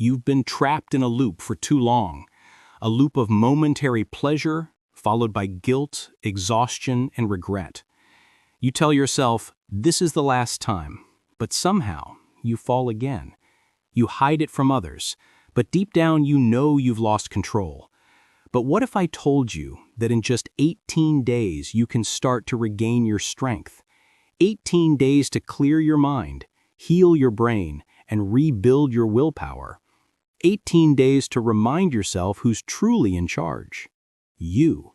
You've been trapped in a loop for too long. A loop of momentary pleasure, followed by guilt, exhaustion, and regret. You tell yourself, this is the last time, but somehow you fall again. You hide it from others, but deep down you know you've lost control. But what if I told you that in just 18 days you can start to regain your strength? 18 days to clear your mind, heal your brain, and rebuild your willpower. 18 days to remind yourself who's truly in charge. You.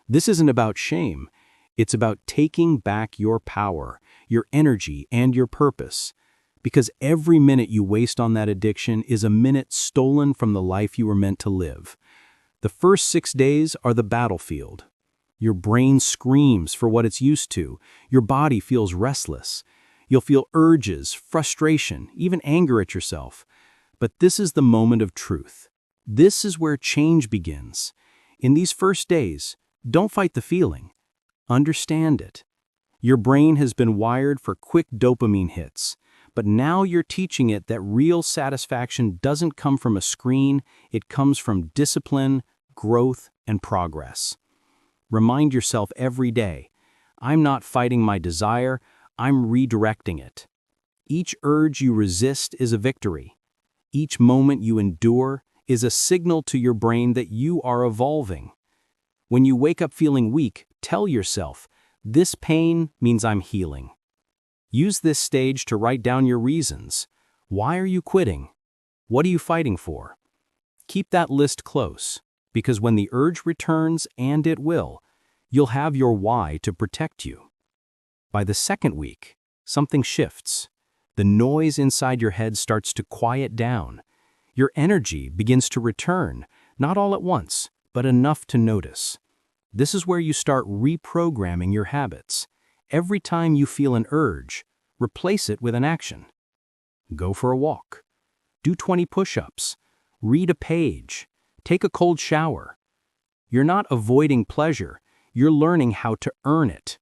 This isn't about shame. It's about taking back your power, your energy, and your purpose. Because every minute you waste on that addiction is a minute stolen from the life you were meant to live. The first 6 days are the battlefield. Your brain screams for what it's used to. Your body feels restless. You'll feel urges, frustration, even anger at yourself. But this is the moment of truth. This is where change begins. In these first days, don't fight the feeling. Understand it. Your brain has been wired for quick dopamine hits, but now you're teaching it that real satisfaction doesn't come from a screen, it comes from discipline, growth, and progress. Remind yourself every day, I'm not fighting my desire, I'm redirecting it. Each urge you resist is a victory. Each moment you endure is a signal to your brain that you are evolving. When you wake up feeling weak, tell yourself, this pain means I'm healing. Use this stage to write down your reasons. Why are you quitting? What are you fighting for? Keep that list close, because when the urge returns, and it will, you'll have your why to protect you. By the second week, something shifts. The noise inside your head starts to quiet down. Your energy begins to return, not all at once, but enough to notice. This is where you start reprogramming your habits. Every time you feel an urge, replace it with an action. Go for a walk. Do 20 push-ups. Read a page. Take a cold shower. You're not avoiding pleasure, you're learning how to earn it.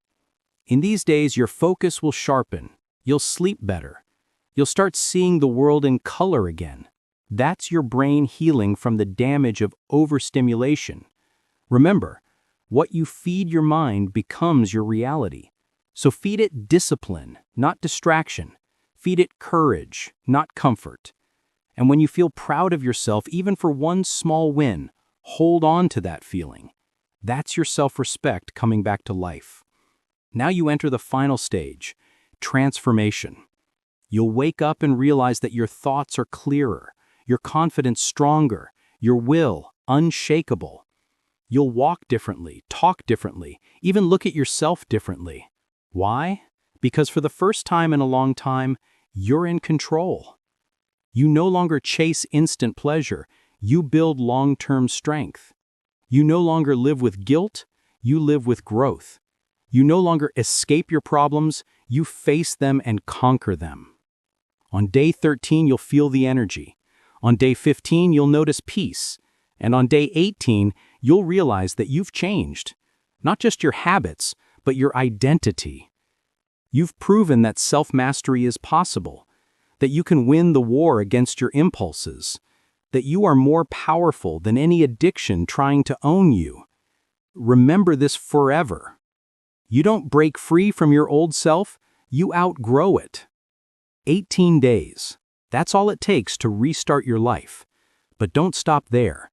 In these days, your focus will sharpen. You'll sleep better. You'll start seeing the world in color again. That's your brain healing from the damage of overstimulation. Remember, what you feed your mind becomes your reality. So feed it discipline, not distraction. Feed it courage, not comfort. And when you feel proud of yourself, even for one small win, hold on to that feeling. That's your self-respect coming back to life. Now you enter the final stage, transformation. You'll wake up and realize that your thoughts are clearer, your confidence stronger, your will unshakable. You'll walk differently, talk differently, even look at yourself differently. Why? Because for the first time in a long time, you're in control. You no longer chase instant pleasure, you build long-term strength. You no longer live with guilt, you live with growth. You no longer escape your problems, you face them and conquer them. On day 13, you'll feel the energy. On day 15, you'll notice peace. And on day 18, you'll realize that you've changed. Not just your habits, but your identity. You've proven that self-mastery is possible, that you can win the war against your impulses, that you are more powerful than any addiction trying to own you. Remember this forever. You don't break free from your old self, you outgrow it. 18 days. That's all it takes to restart your life. But don't stop there.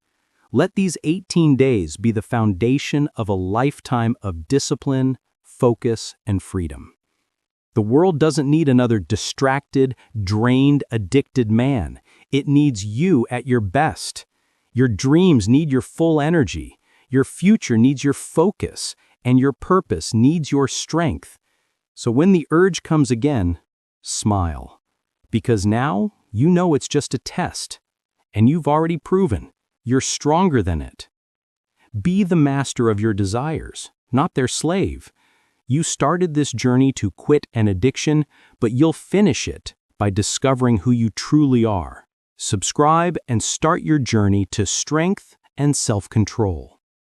Let these 18 days be the foundation of a lifetime of discipline, focus, and freedom. The world doesn't need another distracted, drained, addicted man. It needs you at your best. Your dreams need your full energy. Your future needs your focus. And your purpose needs your strength. So when the urge comes again, smile. Because now you know it's just a test. And you've already proven you're stronger than it. Be the master of your desires, not their slave. You started this journey to quit an addiction, but you'll finish it by discovering who you truly are. Subscribe and start your journey to strength and self-control.